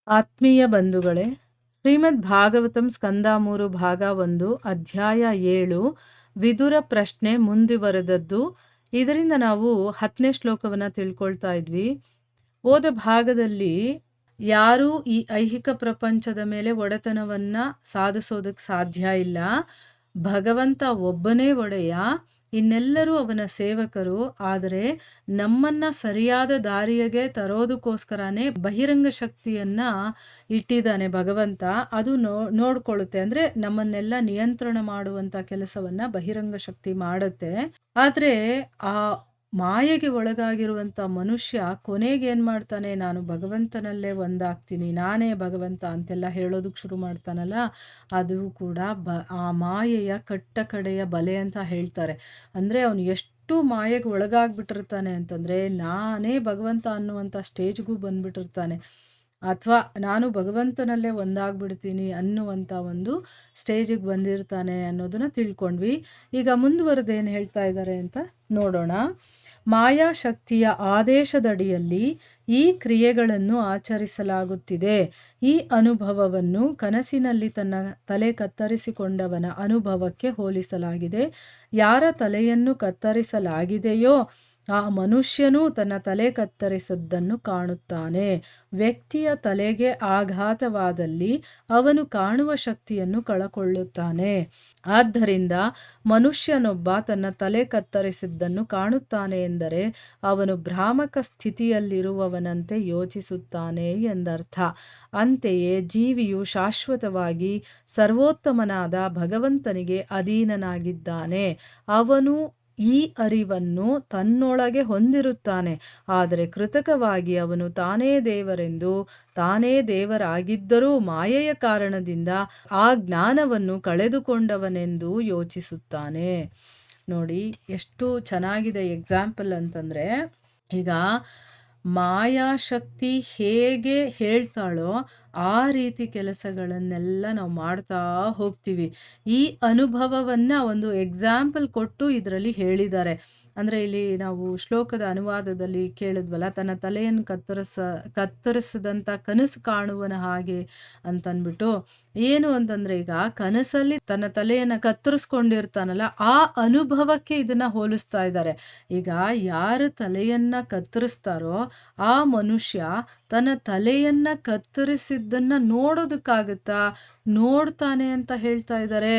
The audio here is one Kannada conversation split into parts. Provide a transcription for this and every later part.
ಆತ್ಮೀಯ ಬಂಧುಗಳೇ, ಶ್ರೀಮದ್ ಭಾಗವತಂ ಸ್ಕಂದ 3 ಭಾಗ 1 ಅಧ್ಯಾಯ 7 ವಿದುರ ಪ್ರಶ್ನೆ ಮುಂದುವರೆದದ್ದು. ಇದರಿಂದ ನಾವು 10ನೇ ಶ್ಲೋಕವನ್ನು ತಿಳ್ಕೊಳ್ತಾ ಇದ್ವಿ. ಹೋದ ಭಾಗದಲ್ಲಿ ಯಾರೂ ಈ ಐಹಿಕ ಪ್ರಪಂಚದ ಮೇಲೆ ಒಡೆತನವನ್ನು ಸಾಧಿಸೋದಕ್ಕೆ ಸಾಧ್ಯ ಇಲ್ಲ. ಭಗವಂತ ಒಬ್ಬನೇ ಒಡೆಯ, ಇನ್ನೆಲ್ಲರೂ ಅವನ ಸೇವಕರು. ಆದರೆ ನಮ್ಮನ್ನ ಸರಿಯಾದ ದಾರಿಗೆ ತರೋದಕ್ಕೋಸ್ಕರನೇ ಬಹಿರಂಗ ಶಕ್ತಿಯನ್ನ ಇಟ್ಟಿದ್ದಾನೆ ಭಗವಂತ. ಅದು ನೋಡ್ಕೊಳ್ಳುತ್ತೆ, ಅಂದ್ರೆ ನಮ್ಮನ್ನೆಲ್ಲ ನಿಯಂತ್ರಣ ಮಾಡುವಂತ ಕೆಲಸವನ್ನ ಬಹಿರಂಗ ಶಕ್ತಿ ಮಾಡುತ್ತೆ. ಆದ್ರೆ ಆ ಮಾಯೆಗೆ ಒಳಗಾಗಿರುವಂಥ ಮನುಷ್ಯ ಕೊನೆಗೆ ಏನು ಮಾಡ್ತಾನೆ, ನಾನು ಭಗವಂತನಲ್ಲೇ ಒಂದಾಗ್ತೀನಿ, ನಾನೇ ಭಗವಂತ ಅಂತೆಲ್ಲ ಹೇಳೋದಕ್ಕೆ ಶುರು ಮಾಡ್ತಾನಲ್ಲ, ಅದು ಕೂಡ ಆ ಮಾಯೆಯ ಕಟ್ಟ ಕಡೆಯ ಬಲೆ ಅಂತ ಹೇಳ್ತಾರೆ. ಅಂದರೆ ಅವನು ಎಷ್ಟು ಮಾಯೆಗೆ ಒಳಗಾಗ್ಬಿಟ್ಟಿರ್ತಾನೆ ಅಂತಂದರೆ, ನಾನೇ ಭಗವಂತ ಅನ್ನುವಂಥ ಸ್ಟೇಜ್ಗೂ ಬಂದ್ಬಿಟ್ಟಿರ್ತಾನೆ, ಅಥವಾ ನಾನು ಭಗವಂತನಲ್ಲೇ ಒಂದಾಗ್ಬಿಡ್ತೀನಿ ಅನ್ನುವಂಥ ಒಂದು ಸ್ಟೇಜಿಗೆ ಬಂದಿರ್ತಾನೆ ಅನ್ನೋದನ್ನು ತಿಳ್ಕೊಂಡ್ವಿ. ಈಗ ಮುಂದುವರೆದೇನು ಹೇಳ್ತಾ ಇದ್ದಾರೆ ಅಂತ ನೋಡೋಣ. ಮಾಯಾಶಕ್ತಿಯ ಆದೇಶದಡಿಯಲ್ಲಿ ಈ ಕ್ರಿಯೆಗಳನ್ನು ಆಚರಿಸಲಾಗುತ್ತಿದೆ. ಈ ಅನುಭವವನ್ನು ಕನಸಿನಲ್ಲಿ ತನ್ನ ತಲೆ ಕತ್ತರಿಸಿಕೊಂಡವನ ಅನುಭವಕ್ಕೆ ಹೋಲಿಸಲಾಗಿದೆ. ಯಾರ ತಲೆಯನ್ನು ಕತ್ತರಿಸಲಾಗಿದೆಯೋ ಆ ಮನುಷ್ಯನೂ ತನ್ನ ತಲೆ ಕತ್ತರಿಸಿದ್ದನ್ನು ಕಾಣುತ್ತಾನೆ. ವ್ಯಕ್ತಿಯ ತಲೆಗೆ ಆಘಾತವಾದಲ್ಲಿ ಅವನು ಕಾಣುವ ಶಕ್ತಿಯನ್ನು ಕಳಕೊಳ್ಳುತ್ತಾನೆ. ಆದ್ದರಿಂದ ಮನುಷ್ಯನೊಬ್ಬ ತನ್ನ ತಲೆ ಕತ್ತರಿಸಿದ್ದನ್ನು ಕಾಣುತ್ತಾನೆ ಎಂದರೆ ಅವನು ಭ್ರಾಮಕ ಸ್ಥಿತಿಯಲ್ಲಿರುವವನಂತೆ ಯೋಚಿಸುತ್ತಾನೆ ಎಂದರ್ಥ. ಅಂತೆಯೇ ಜೀವಿಯು ಶಾಶ್ವತವಾಗಿ ಸರ್ವೋತ್ತಮನಾದ ಭಗವಂತನಿಗೆ ಅಧೀನನಾಗಿದ್ದಾನೆ. ಅವನು ಈ ಅರಿವನ್ನು ತನ್ನೊಳಗೆ ಹೊಂದಿರುತ್ತಾನೆ. ಆದರೆ ಕೃತಕವಾಗಿ ಅವನು ತಾನೇ ದೇವರೆಂದು, ತಾನೇ ದೇವರಾಗಿದ್ದರೂ ಮಾಯೆಯ ಕಾರಣದಿಂದ ಆ ಜ್ಞಾನವನ್ನು ಕಳೆದುಕೊಂಡವನೆಂದು ಯೋಚಿಸುತ್ತಾನೆ. ನೋಡಿ ಎಷ್ಟು ಚೆನ್ನಾಗಿದೆ ಎಕ್ಸಾಂಪಲ್ ಅಂತಂದರೆ, ಈಗ ಮಾಯಾಶಕ್ತಿ ಹೇಗೆ ಹೇಳ್ತಾಳೋ ಆ ರೀತಿ ಕೆಲಸಗಳನ್ನೆಲ್ಲ ನಾವು ಮಾಡ್ತಾ ಹೋಗ್ತೀವಿ. ಈ ಅನುಭವವನ್ನು ಒಂದು ಎಕ್ಸಾಂಪಲ್ ಕೊಟ್ಟು ಇದರಲ್ಲಿ ಹೇಳಿದ್ದಾರೆ. ಅಂದರೆ ಇಲ್ಲಿ ನಾವು ಶ್ಲೋಕದ ಅನುವಾದದಲ್ಲಿ ಕೇಳಿದ್ವಲ್ಲ, ತನ್ನ ತಲೆಯನ್ನು ಕತ್ತರಿಸದಂಥ ಕನಸು ಕಾಣುವನ ಹಾಗೆ ಅಂತನ್ಬಿಟ್ಟು. ಏನು ಅಂತಂದರೆ, ಈಗ ಕನಸಲ್ಲಿ ತನ್ನ ತಲೆಯನ್ನು ಕತ್ತರಿಸ್ಕೊಂಡಿರ್ತಾನಲ್ಲ, ಆ ಅನುಭವಕ್ಕೆ ಇದನ್ನು ಹೋಲಿಸ್ತಾ ಇದ್ದಾರೆ. ಈಗ ಯಾರು ತಲೆಯನ್ನು ಕತ್ತರಿಸ್ತಾರೋ ಆ ಮನುಷ್ಯ ತನ್ನ ತಲೆಯನ್ನು ಕತ್ತರಿಸಿದ್ದನ್ನು ನೋಡೋದಕ್ಕಾಗುತ್ತಾ, ನೋಡ್ತಾನೆ ಅಂತ ಹೇಳ್ತಾ ಇದ್ದಾರೆ.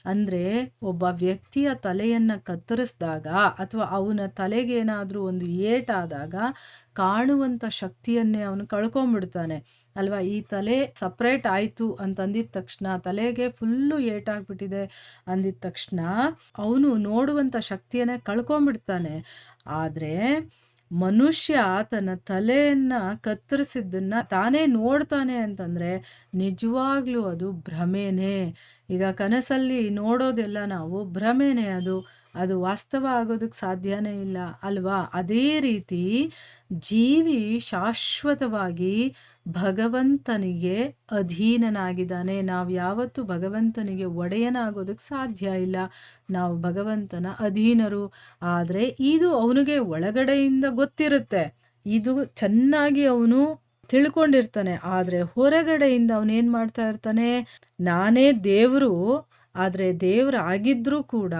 ಅಂದರೆ ಒಬ್ಬ ವ್ಯಕ್ತಿಯ ತಲೆಯನ್ನು ಕತ್ತರಿಸಿದಾಗ ಅಥವಾ ಅವನ ತಲೆಗೇನಾದರೂ ಒಂದು ಏಟಾದಾಗ ಕಾಣುವಂಥ ಶಕ್ತಿಯನ್ನೇ ಅವನು ಕಳ್ಕೊಂಡ್ಬಿಡ್ತಾನೆ ಅಲ್ವಾ. ಈ ತಲೆ ಸಪ್ರೇಟ್ ಆಯಿತು ಅಂತಂದಿದ ತಕ್ಷಣ, ತಲೆಗೆ ಫುಲ್ಲು ಏಟಾಗ್ಬಿಟ್ಟಿದೆ ಅಂದಿದ ತಕ್ಷಣ ಅವನು ನೋಡುವಂಥ ಶಕ್ತಿಯನ್ನೇ ಕಳ್ಕೊಂಡ್ಬಿಡ್ತಾನೆ. ಆದರೆ ಮನುಷ್ಯ ತನ್ನ ತಲೆಯನ್ನು ಕತ್ತರಿಸಿದ್ದನ್ನು ತಾನೇ ನೋಡ್ತಾನೆ ಅಂತಂದರೆ ನಿಜವಾಗ್ಲೂ ಅದು ಭ್ರಮೆನೇ. ಈಗ ಕನಸಲ್ಲಿ ನೋಡೋದೆಲ್ಲ ನಾವು ಭ್ರಮೆನೇ, ಅದು ವಾಸ್ತವ ಆಗೋದಕ್ಕೆ ಸಾಧ್ಯನೇ ಇಲ್ಲ ಅಲ್ವಾ. ಅದೇ ರೀತಿ ಜೀವಿ ಶಾಶ್ವತವಾಗಿ ಭಗವಂತನಿಗೆ ಅಧೀನನಾಗಿದ್ದಾನೆ. ನಾವು ಯಾವತ್ತೂ ಭಗವಂತನಿಗೆ ಒಡೆಯನಾಗೋದಕ್ಕೆ ಸಾಧ್ಯ ಇಲ್ಲ. ನಾವು ಭಗವಂತನ ಅಧೀನರು. ಆದರೆ ಇದು ಅವನಿಗೆ ಒಳಗಡೆಯಿಂದ ಗೊತ್ತಿರುತ್ತೆ, ಇದು ಚೆನ್ನಾಗಿ ಅವನು ತಿಳ್ಕೊಂಡಿರ್ತಾನೆ. ಆದರೆ ಹೊರಗಡೆಯಿಂದ ಅವನೇನು ಮಾಡ್ತಾ ಇರ್ತಾನೆ, ನಾನೇ ದೇವರು, ಆದರೆ ದೇವರಾಗಿದ್ದರೂ ಕೂಡ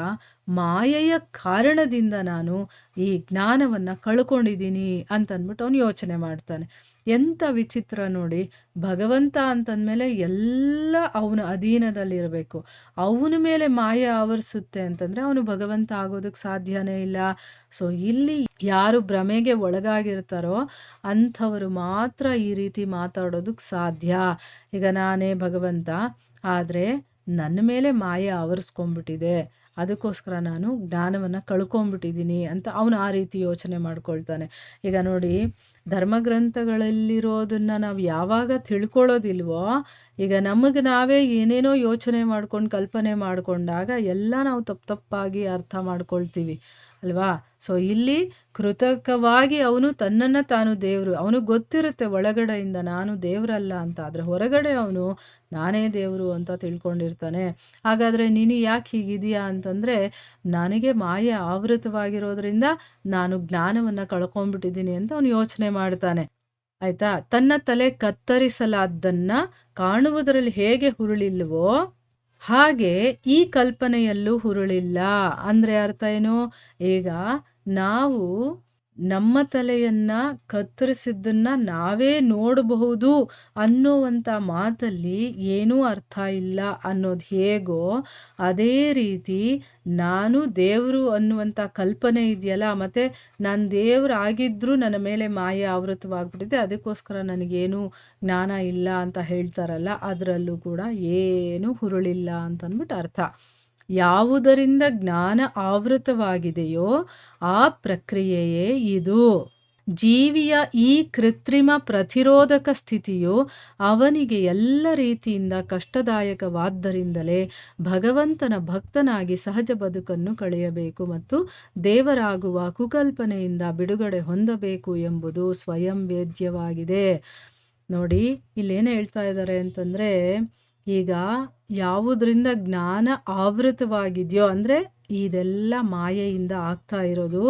ಮಾಯೆಯ ಕಾರಣದಿಂದ ನಾನು ಈ ಜ್ಞಾನವನ್ನು ಕಳ್ಕೊಂಡಿದ್ದೀನಿ ಅಂತಂದ್ಬಿಟ್ಟು ಅವನು ಯೋಚನೆ ಮಾಡ್ತಾನೆ. ಎಂಥ ವಿಚಿತ್ರ ನೋಡಿ. ಭಗವಂತ ಅಂತಂದಮೇಲೆ ಎಲ್ಲ ಅವನ ಅಧೀನದಲ್ಲಿರಬೇಕು. ಅವನ ಮೇಲೆ ಮಾಯೆ ಆವರಿಸುತ್ತೆ ಅಂತಂದರೆ ಅವನು ಭಗವಂತ ಆಗೋದಕ್ಕೆ ಸಾಧ್ಯನೇ ಇಲ್ಲ. ಸೊ ಇಲ್ಲಿ ಯಾರು ಭ್ರಮೆಗೆ ಒಳಗಾಗಿರ್ತಾರೋ ಅಂಥವರು ಮಾತ್ರ ಈ ರೀತಿ ಮಾತಾಡೋದಕ್ಕೆ ಸಾಧ್ಯ. ಈಗ ನಾನೇ ಭಗವಂತ, ಆದರೆ ನನ್ನ ಮೇಲೆ ಮಾಯೆ ಆವರಿಸ್ಕೊಂಡ್ಬಿಟ್ಟಿದೆ, ಅದಕ್ಕೋಸ್ಕರ ನಾನು ಜ್ಞಾನವನ್ನು ಕಳ್ಕೊಂಡ್ಬಿಟ್ಟಿದ್ದೀನಿ ಅಂತ ಅವನು ಆ ರೀತಿ ಯೋಚನೆ ಮಾಡ್ಕೊಳ್ತಾನೆ. ಈಗ ನೋಡಿ, ಧರ್ಮಗ್ರಂಥಗಳಲ್ಲಿರೋದನ್ನು ನಾವು ಯಾವಾಗ ತಿಳ್ಕೊಳ್ಳೋದಿಲ್ವೋ, ಈಗ ನಮಗೆ ನಾವೇ ಏನೇನೋ ಯೋಚನೆ ಮಾಡ್ಕೊಂಡು ಕಲ್ಪನೆ ಮಾಡಿಕೊಂಡಾಗ ಎಲ್ಲ ನಾವು ತಪ್ಪಾಗಿ ಅರ್ಥ ಮಾಡ್ಕೊಳ್ತೀವಿ ಅಲ್ವಾ. ಸೊ ಇಲ್ಲಿ ಕೃತಕವಾಗಿ ಅವನು ತನ್ನನ್ನು ತಾನು ದೇವರು, ಅವನಿಗೆ ಗೊತ್ತಿರುತ್ತೆ ಒಳಗಡೆಯಿಂದ ನಾನು ದೇವರಲ್ಲ ಅಂತ, ಆದರೆ ಹೊರಗಡೆ ಅವನು ನಾನೇ ದೇವರು ಅಂತ ತಿಳ್ಕೊಂಡಿರ್ತಾನೆ. ಹಾಗಾದರೆ ನೀನು ಯಾಕೆ ಹೀಗಿದೆಯಾ ಅಂತಂದರೆ, ನನಗೆ ಮಾಯೆ ಆವೃತವಾಗಿರೋದ್ರಿಂದ ನಾನು ಜ್ಞಾನವನ್ನು ಕಳ್ಕೊಂಡ್ಬಿಟ್ಟಿದ್ದೀನಿ ಅಂತ ಅವನು ಯೋಚನೆ ಮಾಡ್ತಾನೆ. ಆಯ್ತಾ? ತನ್ನ ತಲೆ ಕತ್ತರಿಸಲಾದ್ದನ್ನ ಕಾಣುವುದರಲ್ಲಿ ಹೇಗೆ ಹುರುಳಿಲ್ವೋ ಹಾಗೆ ಈ ಕಲ್ಪನೆಯಲ್ಲೂ ಹುರುಳಿಲ್ಲ. ಅಂದ್ರೆ ಅರ್ಥ ಏನು? ಈಗ ನಾವು ನಮ್ಮ ತಲೆಯನ್ನ ಕತ್ತರಿಸಿದ್ದನ್ನ ನಾವೇ ನೋಡಬಹುದು ಅನ್ನುವಂಥ ಮಾತಲ್ಲಿ ಏನೂ ಅರ್ಥ ಇಲ್ಲ ಅನ್ನೋದು ಹೇಗೋ, ಅದೇ ರೀತಿ ನಾನು ದೇವರು ಅನ್ನುವಂಥ ಕಲ್ಪನೆ ಇದೆಯಲ್ಲ, ಮತ್ತೆ ನಾನು ದೇವರಾಗಿದ್ರೂ ನನ್ನ ಮೇಲೆ ಮಾಯೆ ಆವೃತವಾಗ್ಬಿಟ್ಟಿದೆ, ಅದಕ್ಕೋಸ್ಕರ ನನಗೇನು ಜ್ಞಾನ ಇಲ್ಲ ಅಂತ ಹೇಳ್ತಾರಲ್ಲ, ಅದರಲ್ಲೂ ಕೂಡ ಏನೂ ಹುರುಳಿಲ್ಲ ಅಂತಂದ್ಬಿಟ್ಟು ಅರ್ಥ. ಯಾವುದರಿಂದ ಜ್ಞಾನ ಆವೃತವಾಗಿದೆಯೋ ಆ ಪ್ರಕ್ರಿಯೆಯೇ ಇದು. ಜೀವಿಯ ಈ ಕೃತ್ರಿಮ ಪ್ರತಿರೋಧಕ ಸ್ಥಿತಿಯು ಅವನಿಗೆ ಎಲ್ಲ ರೀತಿಯಿಂದ ಕಷ್ಟದಾಯಕವಾದ್ದರಿಂದಲೇ ಭಗವಂತನ ಭಕ್ತನಾಗಿ ಸಹಜ ಬದುಕನ್ನು ಕಳೆಯಬೇಕು ಮತ್ತು ದೇವರಾಗುವ ಕುಕಲ್ಪನೆಯಿಂದ ಬಿಡುಗಡೆ ಹೊಂದಬೇಕು ಎಂಬುದು ಸ್ವಯಂ ವೇದ್ಯವಾಗಿದೆ. ನೋಡಿ, ಇಲ್ಲೇನು ಹೇಳ್ತಾ ಇದ್ದಾರೆ ಅಂತಂದರೆ, ಈಗ ಯಾವುದರಿಂದ ಜ್ಞಾನ ಆವೃತವಾಗಿದೆಯೋ ಅಂದರೆ ಇದೆಲ್ಲ ಮಾಯೆಯಿಂದ ಆಗ್ತಾ ಇರೋದು.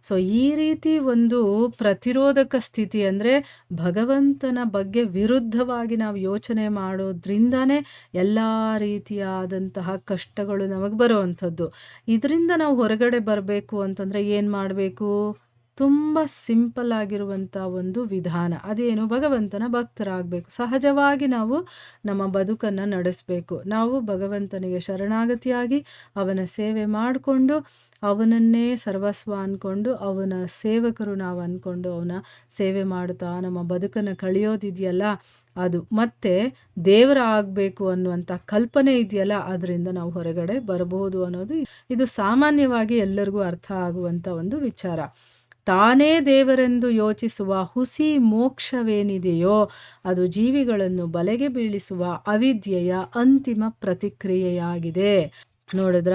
ಸೊ ಈ ರೀತಿ ಒಂದು ಪ್ರತಿರೋಧಕ ಸ್ಥಿತಿ ಅಂದರೆ ಭಗವಂತನ ಬಗ್ಗೆ ವಿರುದ್ಧವಾಗಿ ನಾವು ಯೋಚನೆ ಮಾಡೋದ್ರಿಂದನೇ ಎಲ್ಲ ರೀತಿಯಾದಂತಹ ಕಷ್ಟಗಳು ನಮಗೆ ಬರುವಂಥದ್ದು. ಇದರಿಂದ ನಾವು ಹೊರಗಡೆ ಬರಬೇಕು ಅಂತಂದರೆ ಏನು ಮಾಡಬೇಕು? ತುಂಬ ಸಿಂಪಲ್ ಆಗಿರುವಂಥ ಒಂದು ವಿಧಾನ. ಅದೇನು? ಭಗವಂತನ ಭಕ್ತರಾಗಬೇಕು. ಸಹಜವಾಗಿ ನಾವು ನಮ್ಮ ಬದುಕನ್ನು ನಡೆಸಬೇಕು. ನಾವು ಭಗವಂತನಿಗೆ ಶರಣಾಗತಿಯಾಗಿ ಅವನ ಸೇವೆ ಮಾಡಿಕೊಂಡು ಅವನನ್ನೇ ಸರ್ವಸ್ವ ಅಂದ್ಕೊಂಡು ಅವನ ಸೇವಕರು ನಾವು ಅಂದ್ಕೊಂಡು ಅವನ ಸೇವೆ ಮಾಡ್ತಾ ನಮ್ಮ ಬದುಕನ್ನು ಕಳೆಯೋದಿದೆಯಲ್ಲ ಅದು. ಮತ್ತು ದೇವರ ಆಗಬೇಕು ಅನ್ನುವಂಥ ಕಲ್ಪನೆ ಇದೆಯಲ್ಲ, ಅದರಿಂದ ನಾವು ಹೊರಗಡೆ ಬರಬಹುದು ಅನ್ನೋದು ಇದು ಸಾಮಾನ್ಯವಾಗಿ ಎಲ್ಲರಿಗೂ ಅರ್ಥ ಆಗುವಂಥ ಒಂದು ವಿಚಾರ. ತಾನೇ ದೇವರೆಂದು ಯೋಚಿಸುವ ಹುಸಿ ಮೋಕ್ಷವೇನಿದೆಯೋ ಅದು ಜೀವಿಗಳನ್ನು ಬಲೆಗೆ ಬೀಳಿಸುವ ಅವಿದ್ಯೆಯ ಅಂತಿಮ ಪ್ರತಿಕ್ರಿಯೆಯಾಗಿದೆ. ನೋಡಿದ್ರ,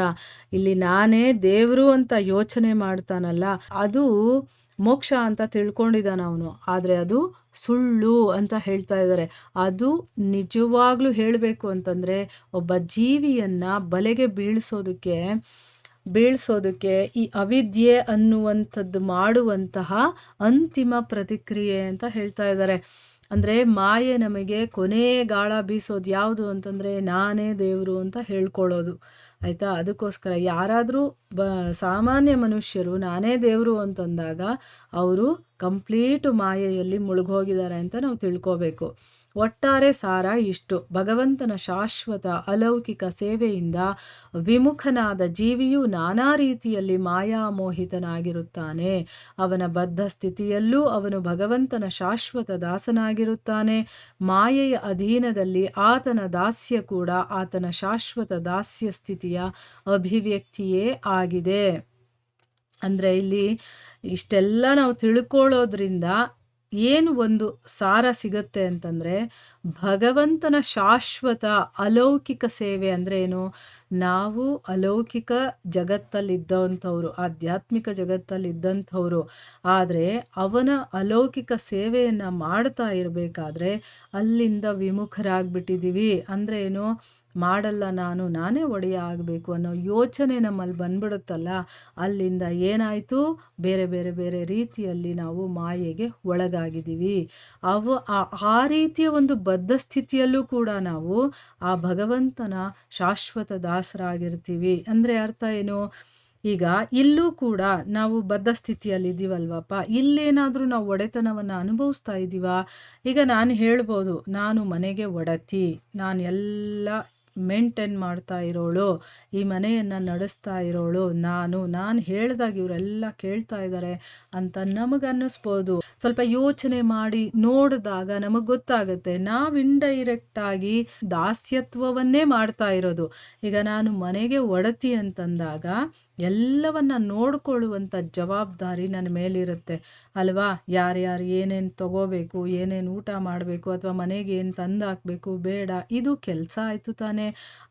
ಇಲ್ಲಿ ನಾನೇ ದೇವರು ಅಂತ ಯೋಚನೆ ಮಾಡ್ತಾನಲ್ಲ, ಅದು ಮೋಕ್ಷ ಅಂತ ತಿಳ್ಕೊಂಡಿದ್ದಾನ ಅವನು. ಆದರೆ ಅದು ಸುಳ್ಳು ಅಂತ ಹೇಳ್ತಾ ಇದ್ದಾರೆ. ಅದು ನಿಜವಾಗ್ಲೂ ಹೇಳಬೇಕು ಅಂತಂದರೆ ಒಬ್ಬ ಜೀವಿಯನ್ನು ಬಲೆಗೆ ಬೀಳಿಸೋದಕ್ಕೆ ಈ ಅವಿದ್ಯೆ ಅನ್ನುವಂಥದ್ದು ಮಾಡುವಂತಹ ಅಂತಿಮ ಪ್ರತಿಕ್ರಿಯೆ ಅಂತ ಹೇಳ್ತಾ ಇದ್ದಾರೆ. ಅಂದರೆ ಮಾಯೆ ನಮಗೆ ಕೊನೆ ಗಾಳ ಬೀಸೋದು ಯಾವುದು ಅಂತಂದರೆ ನಾನೇ ದೇವರು ಅಂತ ಹೇಳ್ಕೊಳ್ಳೋದು. ಆಯಿತಾ? ಅದಕ್ಕೋಸ್ಕರ ಯಾರಾದರೂ ಸಾಮಾನ್ಯ ಮನುಷ್ಯರು ನಾನೇ ದೇವರು ಅಂತಂದಾಗ ಅವರು ಕಂಪ್ಲೀಟು ಮಾಯೆಯಲ್ಲಿ ಮುಳುಗೋಗಿದ್ದಾರೆ ಅಂತ ನಾವು ತಿಳ್ಕೋಬೇಕು. ಒಟ್ಟಾರೆ ಸಾರ ಇಷ್ಟು: ಭಗವಂತನ ಶಾಶ್ವತ ಅಲೌಕಿಕ ಸೇವೆಯಿಂದ ವಿಮುಖನಾದ ಜೀವಿಯು ನಾನಾ ರೀತಿಯಲ್ಲಿ ಮಾಯಾಮೋಹಿತನಾಗಿರುತ್ತಾನೆ. ಅವನ ಬದ್ಧ ಸ್ಥಿತಿಯಲ್ಲೂ ಅವನು ಭಗವಂತನ ಶಾಶ್ವತ ದಾಸನಾಗಿರುತ್ತಾನೆ. ಮಾಯೆಯ ಅಧೀನದಲ್ಲಿ ಆತನ ದಾಸ್ಯ ಕೂಡ ಆತನ ಶಾಶ್ವತ ದಾಸ್ಯ ಸ್ಥಿತಿಯ ಅಭಿವ್ಯಕ್ತಿಯೇ ಆಗಿದೆ. ಅಂದರೆ ಇಲ್ಲಿ ಇಷ್ಟೆಲ್ಲ ನಾವು ತಿಳ್ಕೊಳ್ಳೋದ್ರಿಂದ ಏನು ಒಂದು ಸಾರ ಸಿಗುತ್ತೆ ಅಂತಂದರೆ, ಭಗವಂತನ ಶಾಶ್ವತ ಅಲೌಕಿಕ ಸೇವೆ ಅಂದರೆ ಏನು? ನಾವು ಅಲೌಕಿಕ ಜಗತ್ತಲ್ಲಿದ್ದಂಥವ್ರು, ಆಧ್ಯಾತ್ಮಿಕ ಜಗತ್ತಲ್ಲಿದ್ದಂಥವ್ರು. ಆದರೆ ಅವನ ಅಲೌಕಿಕ ಸೇವೆಯನ್ನು ಮಾಡ್ತಾ ಇರಬೇಕಾದ್ರೆ ಅಲ್ಲಿಂದ ವಿಮುಖರಾಗ್ಬಿಟ್ಟಿದ್ದೀವಿ. ಅಂದರೆ ಏನು? ಮಾಡಲ್ಲ, ನಾನೇ ಒಡೆಯ ಆಗಬೇಕು ಅನ್ನೋ ಯೋಚನೆ ನಮ್ಮಲ್ಲಿ ಬಂದ್ಬಿಡುತ್ತಲ್ಲ, ಅಲ್ಲಿಂದ ಏನಾಯಿತು? ಬೇರೆ ರೀತಿಯಲ್ಲಿ ನಾವು ಮಾಯೆಗೆ ಒಳಗಾಗಿದ್ದೀವಿ. ಆ ರೀತಿಯ ಒಂದು ಬದ್ಧ ಸ್ಥಿತಿಯಲ್ಲೂ ಕೂಡ ನಾವು ಆ ಭಗವಂತನ ಶಾಶ್ವತ ದಾಸರಾಗಿರ್ತೀವಿ. ಅಂದರೆ ಅರ್ಥ ಏನು? ಈಗ ಇಲ್ಲೂ ಕೂಡ ನಾವು ಬದ್ಧ ಸ್ಥಿತಿಯಲ್ಲಿ ಇದ್ದೀವಲ್ವಪ್ಪ, ಇಲ್ಲೇನಾದರೂ ನಾವು ಒಡೆತನವನ್ನು ಅನುಭವಿಸ್ತಾ ಇದ್ದೀವಾ? ಈಗ ನಾನು ಹೇಳ್ಬೋದು, ನಾನು ಮನೆಗೆ ಒಡತಿ, ನಾನು ಎಲ್ಲ ಮೇಂಟೈನ್ ಮಾಡ್ತಾ ಇರೋಳು, ಈ ಮನೆಯನ್ನು ನಡೆಸ್ತಾ ಇರೋಳು ನಾನು ಹೇಳಿದಾಗ ಇವರೆಲ್ಲ ಕೇಳ್ತಾ ಇದ್ದಾರೆ ಅಂತ ನಮಗನ್ನಿಸ್ಬೋದು. ಸ್ವಲ್ಪ ಯೋಚನೆ ಮಾಡಿ ನೋಡಿದಾಗ ನಮಗೆ ಗೊತ್ತಾಗುತ್ತೆ ನಾವು ಇಂಡೈರೆಕ್ಟಾಗಿ ದಾಸ್ಯತ್ವವನ್ನೇ ಮಾಡ್ತಾ ಇರೋದು. ಈಗ ನಾನು ಮನೆಗೆ ಒಡತಿ ಅಂತಂದಾಗ ಎಲ್ಲವನ್ನ ನೋಡ್ಕೊಳ್ಳುವಂಥ ಜವಾಬ್ದಾರಿ ನನ್ನ ಮೇಲಿರುತ್ತೆ ಅಲ್ವಾ? ಯಾರ್ಯಾರು ಏನೇನು ತಗೋಬೇಕು, ಏನೇನು ಊಟ ಮಾಡಬೇಕು, ಅಥವಾ ಮನೆಗೆ ಏನು ತಂದು ಹಾಕಬೇಕು ಬೇಡ, ಇದು ಕೆಲಸ ಆಯಿತು ತಾನೇ.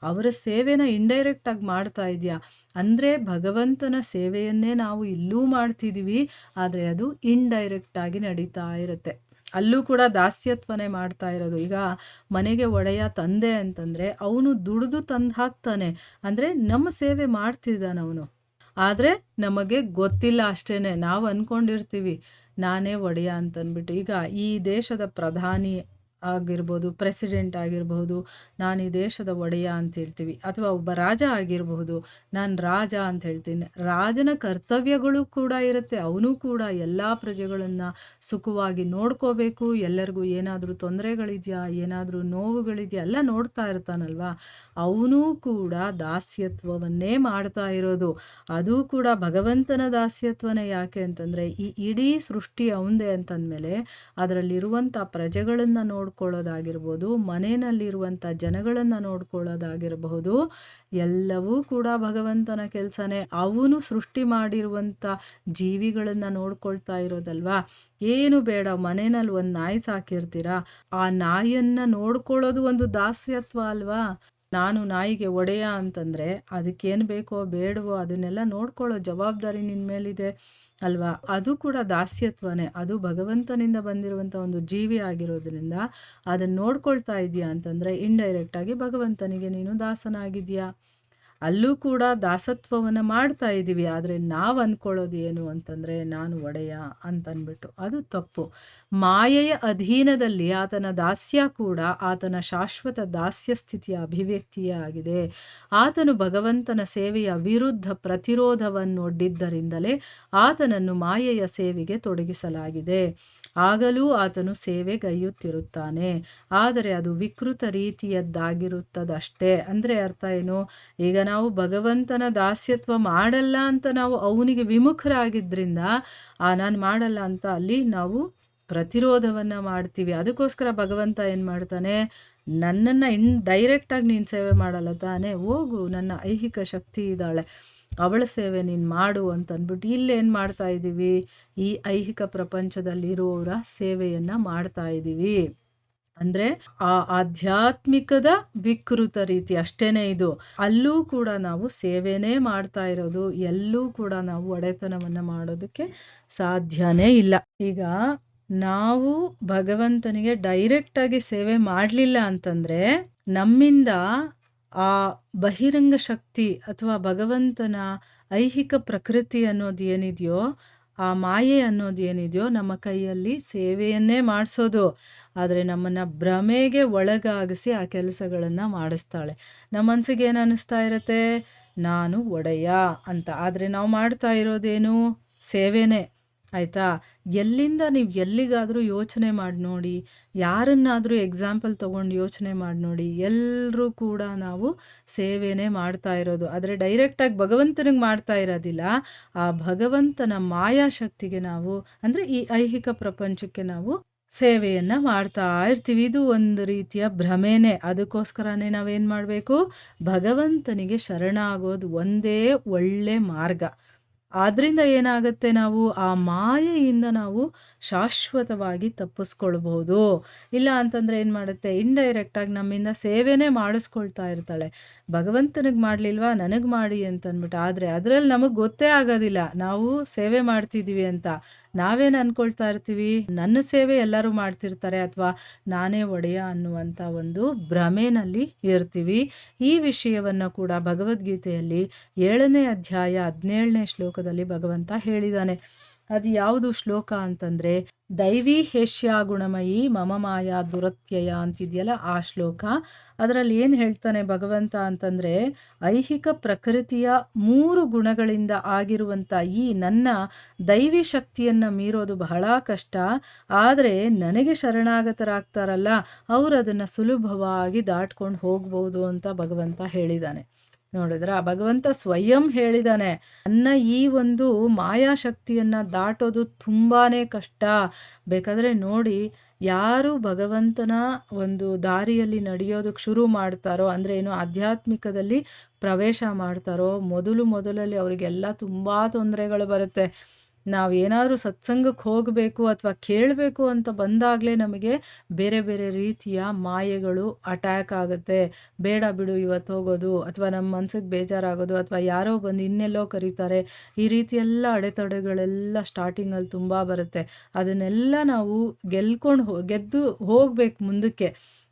ಅವರ ಸೇವೆನ ಇಂಡೈರೆಕ್ಟಾಗಿ ಮಾಡ್ತಾ ಇದೆಯಾ ಅಂದರೆ ಭಗವಂತನ ಸೇವೆಯನ್ನೇ ನಾವು ಇಲ್ಲೂ ಮಾಡ್ತಿದ್ದೀವಿ, ಆದರೆ ಅದು ಇಂಡೈರೆಕ್ಟಾಗಿ ನಡೀತಾ ಇರುತ್ತೆ. ಅಲ್ಲೂ ಕೂಡ ದಾಸ್ಯತ್ವನೇ ಮಾಡ್ತಾ ಇರೋದು. ಈಗ ಮನೆಗೆ ಒಡೆಯ ತಂದೆ ಅಂತಂದರೆ ಅವನು ದುಡಿದು ತಂದು ಹಾಕ್ತಾನೆ, ಅಂದರೆ ನಮ್ಮ ಸೇವೆ ಮಾಡ್ತಿದ್ದಾನೆ ಅವನು. ಆದರೆ ನಮಗೆ ಗೊತ್ತಿಲ್ಲ ಅಷ್ಟೇ. ನಾವು ಅಂದ್ಕೊಂಡಿರ್ತೀವಿ ನಾನೇ ಒಡೆಯ ಅಂತಂದ್ಬಿಟ್ಟು. ಈಗ ಈ ದೇಶದ ಪ್ರಧಾನಿ ಆಗಿರ್ಬೋದು, ಪ್ರೆಸಿಡೆಂಟ್ ಆಗಿರಬಹುದು, ನಾನು ಈ ದೇಶದ ಒಡೆಯ ಅಂತ ಹೇಳ್ತೀವಿ. ಅಥವಾ ಒಬ್ಬ ರಾಜ ಆಗಿರಬಹುದು, ನಾನು ರಾಜ ಅಂತ ಹೇಳ್ತೀನಿ. ರಾಜನ ಕರ್ತವ್ಯಗಳು ಕೂಡ ಇರುತ್ತೆ. ಅವನು ಕೂಡ ಎಲ್ಲ ಪ್ರಜೆಗಳನ್ನು ಸುಖವಾಗಿ ನೋಡ್ಕೋಬೇಕು, ಎಲ್ಲರಿಗೂ ಏನಾದರೂ ತೊಂದರೆಗಳಿದೆಯಾ, ಏನಾದರೂ ನೋವುಗಳಿದೆಯಾ ಎಲ್ಲ ನೋಡ್ತಾ ಇರ್ತಾನಲ್ವಾ. ಅವನೂ ಕೂಡ ದಾಸ್ಯತ್ವವನ್ನೇ ಮಾಡ್ತಾ ಇರೋದು. ಅದು ಕೂಡ ಭಗವಂತನ ದಾಸ್ಯತ್ವನೇ. ಯಾಕೆ ಅಂತಂದರೆ ಈ ಇಡೀ ಸೃಷ್ಟಿ ಅವಂದೇ ಅಂತಂದಮೇಲೆ ಅದರಲ್ಲಿರುವಂಥ ಪ್ರಜೆಗಳನ್ನು ನೋಡ್ಕೊಳ್ಳೋದಾಗಿರ್ಬೋದು, ಮನೆಯಲ್ಲಿರುವಂಥ ಜನಗಳನ್ನು ನೋಡ್ಕೊಳ್ಳೋದಾಗಿರಬಹುದು, ಎಲ್ಲವೂ ಕೂಡ ಭಗವಂತನ ಕೆಲಸನೇ. ಅವನು ಸೃಷ್ಟಿ ಮಾಡಿರುವಂಥ ಜೀವಿಗಳನ್ನು ನೋಡ್ಕೊಳ್ತಾ ಇರೋದಲ್ವಾ. ಏನು ಬೇಡ, ಮನೆಯಲ್ಲಿ ಒಂದು ನಾಯಿ ಸಾಕಿರ್ತೀರಾ, ಆ ನಾಯಿಯನ್ನು ನೋಡ್ಕೊಳ್ಳೋದು ಒಂದು ದಾಸ್ಯತ್ವ ಅಲ್ವಾ. ನಾನು ನಾಯಿಗೆ ಒಡೆಯ ಅಂತಂದರೆ ಅದಕ್ಕೇನು ಬೇಕೋ ಬೇಡವೋ ಅದನ್ನೆಲ್ಲ ನೋಡ್ಕೊಳ್ಳೋ ಜವಾಬ್ದಾರಿ ನಿನ್ನ ಮೇಲಿದೆ ಅಲ್ವಾ. ಅದು ಕೂಡ ದಾಸ್ಯತ್ವನೇ. ಅದು ಭಗವಂತನಿಂದ ಬಂದಿರುವಂಥ ಒಂದು ಜೀವಿ ಆಗಿರೋದ್ರಿಂದ ಅದನ್ನು ನೋಡ್ಕೊಳ್ತಾ ಇದೆಯಾ ಅಂತಂದರೆ ಇಂಡೈರೆಕ್ಟಾಗಿ ಭಗವಂತನಿಗೆ ನೀನು ದಾಸನಾಗಿದೆಯಾ. ಅಲ್ಲೂ ಕೂಡ ದಾಸತ್ವವನ್ನು ಮಾಡ್ತಾ ಇದ್ದೀವಿ. ಆದರೆ ನಾವು ಅಂದ್ಕೊಳ್ಳೋದು ಏನು ಅಂತಂದರೆ ನಾನು ಒಡೆಯ ಅಂತಂದ್ಬಿಟ್ಟು. ಅದು ತಪ್ಪು. ಮಾಯೆಯ ಅಧೀನದಲ್ಲಿ ಆತನ ದಾಸ್ಯ ಕೂಡ ಆತನ ಶಾಶ್ವತ ದಾಸ್ಯ ಸ್ಥಿತಿಯ ಅಭಿವ್ಯಕ್ತಿಯೇ ಆಗಿದೆ. ಆತನು ಭಗವಂತನ ಸೇವೆಯ ವಿರುದ್ಧ ಪ್ರತಿರೋಧವನ್ನೊಡ್ಡಿದ್ದರಿಂದಲೇ ಆತನನ್ನು ಮಾಯೆಯ ಸೇವೆಗೆ ತೊಡಗಿಸಲಾಗಿದೆ. ಆಗಲೂ ಆತನು ಸೇವೆಗೈಯುತ್ತಿರುತ್ತಾನೆ, ಆದರೆ ಅದು ವಿಕೃತ ರೀತಿಯದ್ದಾಗಿರುತ್ತದಷ್ಟೇ. ಅಂದರೆ ಅರ್ಥ ಏನು? ಈಗ ನಾವು ಭಗವಂತನ ದಾಸ್ಯತ್ವ ಮಾಡಲ್ಲ ಅಂತ ನಾವು ಅವನಿಗೆ ವಿಮುಖರಾಗಿದ್ದರಿಂದ ನಾನು ಮಾಡಲ್ಲ ಅಂತ ಅಲ್ಲಿ ನಾವು ಪ್ರತಿರೋಧವನ್ನು ಮಾಡ್ತೀವಿ. ಅದಕ್ಕೋಸ್ಕರ ಭಗವಂತ ಏನು ಮಾಡ್ತಾನೆ, ನನ್ನನ್ನು ಡೈರೆಕ್ಟಾಗಿ ನೀನು ಸೇವೆ ಮಾಡಲ್ಲ ತಾನೇ, ಹೋಗು, ನನ್ನ ಐಹಿಕ ಶಕ್ತಿ ಇದ್ದಾಳೆ, ಅವಳ ಸೇವೆ ನೀನು ಮಾಡು ಅಂತಂದ್ಬಿಟ್ಟು ಇಲ್ಲೇನು ಮಾಡ್ತಾ ಇದ್ದೀವಿ, ಈ ಐಹಿಕ ಪ್ರಪಂಚದಲ್ಲಿರುವವರ ಸೇವೆಯನ್ನು ಮಾಡ್ತಾ ಇದ್ದೀವಿ. ಅಂದರೆ ಆ ಆಧ್ಯಾತ್ಮಿಕದ ವಿಕೃತ ರೀತಿ ಅಷ್ಟೇನೆ ಇದು. ಅಲ್ಲೂ ಕೂಡ ನಾವು ಸೇವೆನೇ ಮಾಡ್ತಾ ಇರೋದು. ಎಲ್ಲೂ ಕೂಡ ನಾವು ಒಡೆತನವನ್ನು ಮಾಡೋದಕ್ಕೆ ಸಾಧ್ಯನೇ ಇಲ್ಲ. ಈಗ ನಾವು ಭಗವಂತನಿಗೆ ಡೈರೆಕ್ಟಾಗಿ ಸೇವೆ ಮಾಡಲಿಲ್ಲ ಅಂತಂದರೆ ನಮ್ಮಿಂದ ಆ ಬಹಿರಂಗ ಶಕ್ತಿ ಅಥವಾ ಭಗವಂತನ ಐಹಿಕ ಪ್ರಕೃತಿ ಅನ್ನೋದು ಏನಿದೆಯೋ, ಆ ಮಾಯೆ ಅನ್ನೋದು ಏನಿದೆಯೋ ನಮ್ಮ ಕೈಯಲ್ಲಿ ಸೇವೆಯನ್ನೇ ಮಾಡಿಸೋದು. ಆದರೆ ನಮ್ಮನ್ನು ಭ್ರಮೆಗೆ ಒಳಗಾಗಿಸಿ ಆ ಕೆಲಸಗಳನ್ನು ಮಾಡಿಸ್ತಾಳೆ. ನಮ್ಮ ಮನಸ್ಸಿಗೆ ಏನು ಅನ್ನಿಸ್ತಾ ಇರುತ್ತೆ, ನಾನು ಒಡೆಯ ಅಂತ. ಆದರೆ ನಾವು ಮಾಡ್ತಾ ಇರೋದೇನು, ಸೇವೆನೇ. ಆಯಿತಾ. ಎಲ್ಲಿಂದ ನೀವು ಎಲ್ಲಿಗಾದರೂ ಯೋಚನೆ ಮಾಡಿ ನೋಡಿ, ಯಾರನ್ನಾದರೂ ಎಕ್ಸಾಂಪಲ್ ತೊಗೊಂಡು ಯೋಚನೆ ಮಾಡಿ ನೋಡಿ, ಎಲ್ಲರೂ ಕೂಡ ನಾವು ಸೇವೆನೇ ಮಾಡ್ತಾ ಇರೋದು. ಆದರೆ ಡೈರೆಕ್ಟಾಗಿ ಭಗವಂತನಿಗೆ ಮಾಡ್ತಾ ಇರೋದಿಲ್ಲ. ಆ ಭಗವಂತನ ಮಾಯಾಶಕ್ತಿಗೆ ನಾವು, ಅಂದರೆ ಈ ಐಹಿಕ ಪ್ರಪಂಚಕ್ಕೆ ನಾವು ಸೇವೆಯನ್ನು ಮಾಡ್ತಾ ಇರ್ತೀವಿ. ಇದು ಒಂದು ರೀತಿಯ ಭ್ರಮೆನೇ. ಅದಕ್ಕೋಸ್ಕರನೇ ನಾವೇನು ಮಾಡಬೇಕು, ಭಗವಂತನಿಗೆ ಶರಣಾಗೋದು ಒಂದೇ ಒಳ್ಳೆ ಮಾರ್ಗ. ಆದ್ದರಿಂದ ಏನಾಗುತ್ತೆ, ನಾವು ಆ ಮಾಯೆಯಿಂದ ನಾವು ಶಾಶ್ವತವಾಗಿ ತಪ್ಪಿಸ್ಕೊಳ್ಬಹುದು. ಇಲ್ಲ ಅಂತಂದರೆ ಏನು ಮಾಡುತ್ತೆ, ಇಂಡೈರೆಕ್ಟಾಗಿ ನಮ್ಮಿಂದ ಸೇವೆನೇ ಮಾಡಿಸ್ಕೊಳ್ತಾ ಇರ್ತಾಳೆ. ಭಗವಂತನಿಗೆ ಮಾಡಲಿಲ್ವಾ, ನನಗೆ ಮಾಡಿ ಅಂತಂದ್ಬಿಟ್ಟು. ಆದರೆ ಅದರಲ್ಲಿ ನಮಗೆ ಗೊತ್ತೇ ಆಗೋದಿಲ್ಲ ನಾವು ಸೇವೆ ಮಾಡ್ತಿದ್ದೀವಿ ಅಂತ. ನಾವೇನು ಅಂದ್ಕೊಳ್ತಾ ಇರ್ತೀವಿ, ನನ್ನ ಸೇವೆ ಎಲ್ಲರೂ ಮಾಡ್ತಿರ್ತಾರೆ ಅಥವಾ ನಾನೇ ಒಡೆಯ ಅನ್ನುವಂಥ ಒಂದು ಭ್ರಮೆನಲ್ಲಿ ಇರ್ತೀವಿ. ಈ ವಿಷಯವನ್ನು ಕೂಡ ಭಗವದ್ಗೀತೆಯಲ್ಲಿ 7ನೇ ಅಧ್ಯಾಯ 17ನೇ ಶ್ಲೋಕದಲ್ಲಿ ಭಗವಂತ ಹೇಳಿದ್ದಾನೆ. ಅದು ಯಾವುದು ಶ್ಲೋಕ ಅಂತಂದರೆ, ದೈವಿ ಹೇಷ್ಯ ಗುಣಮಯಿ ಮಮ ಮಾಯಾ ದುರತ್ಯಯ ಅಂತಿದೆಯಲ್ಲ ಆ ಶ್ಲೋಕ. ಅದರಲ್ಲಿ ಏನು ಹೇಳ್ತಾನೆ ಭಗವಂತ ಅಂತಂದರೆ, ಐಹಿಕ ಪ್ರಕೃತಿಯ 3 ಗುಣಗಳಿಂದ ಆಗಿರುವಂಥ ಈ ನನ್ನ ದೈವಿ ಶಕ್ತಿಯನ್ನು ಮೀರೋದು ಬಹಳ ಕಷ್ಟ. ಆದರೆ ನನಗೆ ಶರಣಾಗತರಾಗ್ತಾರಲ್ಲ ಅವರು ಅದನ್ನು ಸುಲಭವಾಗಿ ದಾಟ್ಕೊಂಡು ಹೋಗ್ಬೋದು ಅಂತ ಭಗವಂತ ಹೇಳಿದ್ದಾನೆ. ನೋಡಿದ್ರ, ಭಗವಂತ ಸ್ವಯಂ ಹೇಳಿದ್ದಾನೆ, ನನ್ನ ಈ ಒಂದು ಮಾಯಾಶಕ್ತಿಯನ್ನು ದಾಟೋದು ತುಂಬಾ ಕಷ್ಟ. ಬೇಕಾದರೆ ನೋಡಿ, ಯಾರು ಭಗವಂತನ ಒಂದು ದಾರಿಯಲ್ಲಿ ನಡೆಯೋದಕ್ಕೆ ಶುರು ಮಾಡ್ತಾರೋ, ಅಂದರೆ ಏನು ಆಧ್ಯಾತ್ಮಿಕದಲ್ಲಿ ಪ್ರವೇಶ ಮಾಡ್ತಾರೋ, ಮೊದಲಲ್ಲಿ ಅವರಿಗೆಲ್ಲ ತುಂಬ ತೊಂದರೆಗಳು ಬರುತ್ತೆ. ನಾವು ಏನಾದರೂ ಸತ್ಸಂಗಕ್ಕೆ ಹೋಗಬೇಕು ಅಥವಾ ಕೇಳಬೇಕು ಅಂತ ಬಂದಾಗಲೇ ನಮಗೆ ಬೇರೆ ಬೇರೆ ರೀತಿಯ ಮಾಯೆಗಳು ಅಟ್ಯಾಕ್ ಆಗುತ್ತೆ. ಬೇಡ ಬಿಡು ಇವತ್ತು ಹೋಗೋದು, ಅಥವಾ ನಮ್ಮ ಮನಸ್ಸಿಗೆ ಬೇಜಾರಾಗೋದು, ಅಥವಾ ಯಾರೋ ಬಂದು ಇನ್ನೆಲ್ಲೋ ಕರೀತಾರೆ, ಈ ರೀತಿ ಎಲ್ಲ ಅಡೆತಡೆಗಳೆಲ್ಲ ಸ್ಟಾರ್ಟಿಂಗಲ್ಲಿ ತುಂಬ ಬರುತ್ತೆ. ಅದನ್ನೆಲ್ಲ ನಾವು ಗೆದ್ದು ಹೋಗಬೇಕು ಮುಂದಕ್ಕೆ.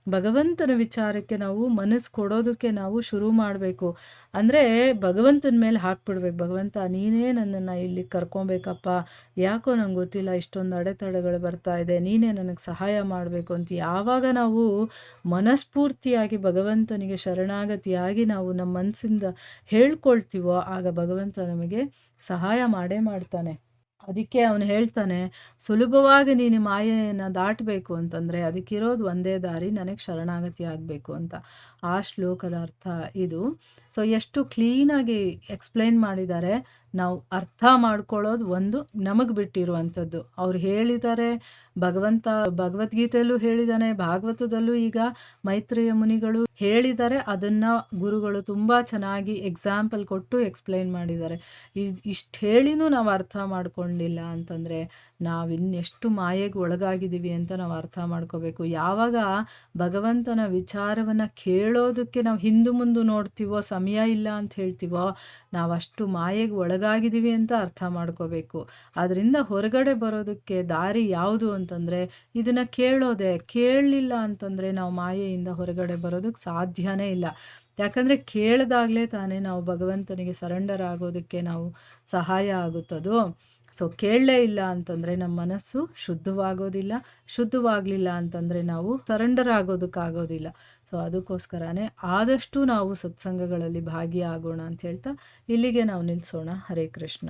ಭಗವಂತನ ವಿಚಾರಕ್ಕೆ ನಾವು ಮನಸ್ಸು ಕೊಡೋದಕ್ಕೆ ನಾವು ಶುರು ಮಾಡಬೇಕು. ಅಂದರೆ ಭಗವಂತನ ಮೇಲೆ ಹಾಕ್ಬಿಡ್ಬೇಕು, ಭಗವಂತ ನೀನೇ ನನ್ನನ್ನು ಇಲ್ಲಿ ಕರ್ಕೊಬೇಕಪ್ಪ, ಯಾಕೋ ನಂಗೆ ಗೊತ್ತಿಲ್ಲ ಇಷ್ಟೊಂದು ಅಡೆತಡೆಗಳು ಬರ್ತಾ ಇದೆ, ನೀನೇ ನನಗೆ ಸಹಾಯ ಮಾಡಬೇಕು ಅಂತ ಯಾವಾಗ ನಾವು ಮನಸ್ಫೂರ್ತಿಯಾಗಿ ಭಗವಂತನಿಗೆ ಶರಣಾಗತಿಯಾಗಿ ನಾವು ನಮ್ಮ ಮನಸ್ಸಿಂದ ಹೇಳ್ಕೊಳ್ತೀವೋ ಆಗ ಭಗವಂತ ನಮಗೆ ಸಹಾಯ ಮಾಡೇ ಮಾಡ್ತಾನೆ. ಅದಕ್ಕೆ ಅವನು ಹೇಳ್ತಾನೆ, ಸುಲಭವಾಗಿ ನೀನು ಮಾಯೆಯನ್ನು ದಾಟಬೇಕು ಅಂತಂದರೆ ಅದಕ್ಕಿರೋದು ಒಂದೇ ದಾರಿ, ನನಗೆ ಶರಣಾಗತಿ ಆಗಬೇಕು ಅಂತ. ಆ ಶ್ಲೋಕದ ಅರ್ಥ ಇದು. ಸೊ ಎಷ್ಟು ಕ್ಲೀನಾಗಿ ಎಕ್ಸ್ಪ್ಲೈನ್ ಮಾಡಿದ್ದಾರೆ. ನಾವು ಅರ್ಥ ಮಾಡ್ಕೊಳ್ಳೋದು ಒಂದು ನಮಗೆ ಬಿಟ್ಟಿರುವಂಥದ್ದು. ಅವ್ರು ಹೇಳಿದ್ದಾರೆ, ಭಗವಂತ ಭಗವದ್ಗೀತೆಯಲ್ಲೂ ಹೇಳಿದ್ದಾನೆ, ಭಾಗವತದಲ್ಲೂ ಈಗ ಮೈತ್ರೇಯ ಮುನಿಗಳು ಹೇಳಿದ್ದಾರೆ. ಅದನ್ನು ಗುರುಗಳು ತುಂಬ ಚೆನ್ನಾಗಿ ಎಕ್ಸಾಂಪಲ್ ಕೊಟ್ಟು ಎಕ್ಸ್ಪ್ಲೈನ್ ಮಾಡಿದ್ದಾರೆ. ಇಷ್ಟು ಹೇಳಿನೂ ನಾವು ಅರ್ಥ ಮಾಡ್ಕೊಂಡಿಲ್ಲ ಅಂತಂದರೆ ನಾವಿನ್ನೆಷ್ಟು ಮಾಯೆಗೆ ಒಳಗಾಗಿದ್ದೀವಿ ಅಂತ ನಾವು ಅರ್ಥ ಮಾಡ್ಕೋಬೇಕು. ಯಾವಾಗ ಭಗವಂತನ ವಿಚಾರವನ್ನು ಕೇಳೋದಕ್ಕೆ ನಾವು ಹಿಂದು ಮುಂದೆ ನೋಡ್ತೀವೋ, ಸಮಯ ಇಲ್ಲ ಅಂತ ಹೇಳ್ತೀವೋ, ನಾವಷ್ಟು ಮಾಯೆಗೆ ಒಳಗಾಗಿದ್ದೀವಿ ಅಂತ ಅರ್ಥ ಮಾಡ್ಕೋಬೇಕು. ಅದರಿಂದ ಹೊರಗಡೆ ಬರೋದಕ್ಕೆ ದಾರಿ ಯಾವುದು ಅಂತಂದರೆ ಇದನ್ನು ಕೇಳಲಿಲ್ಲ ಅಂತಂದರೆ ನಾವು ಮಾಯೆಯಿಂದ ಹೊರಗಡೆ ಬರೋದಕ್ಕೆ ಸಾಧ್ಯನೇ ಇಲ್ಲ. ಯಾಕಂದರೆ ಕೇಳಿದಾಗಲೇ ತಾನೇ ನಾವು ಭಗವಂತನಿಗೆ ಸರೆಂಡರ್ ಆಗೋದಕ್ಕೆ ನಾವು ಸಹಾಯ ಆಗುತ್ತದೋ. ಸೊ ಕೇಳಲೇ ಇಲ್ಲ ಅಂತಂದರೆ ನಮ್ಮ ಮನಸ್ಸು ಶುದ್ಧವಾಗೋದಿಲ್ಲ, ಶುದ್ಧವಾಗಲಿಲ್ಲ ಅಂತಂದರೆ ನಾವು ಸರೆಂಡರ್ ಆಗೋದಕ್ಕಾಗೋದಿಲ್ಲ. ಸೊ ಅದಕ್ಕೋಸ್ಕರನೇ ಆದಷ್ಟು ನಾವು ಸತ್ಸಂಗಗಳಲ್ಲಿ ಭಾಗಿಯಾಗೋಣ ಅಂತ ಹೇಳ್ತಾ ಇಲ್ಲಿಗೆ ನಾವು ನಿಲ್ಲಿಸೋಣ. ಹರೇ ಕೃಷ್ಣ.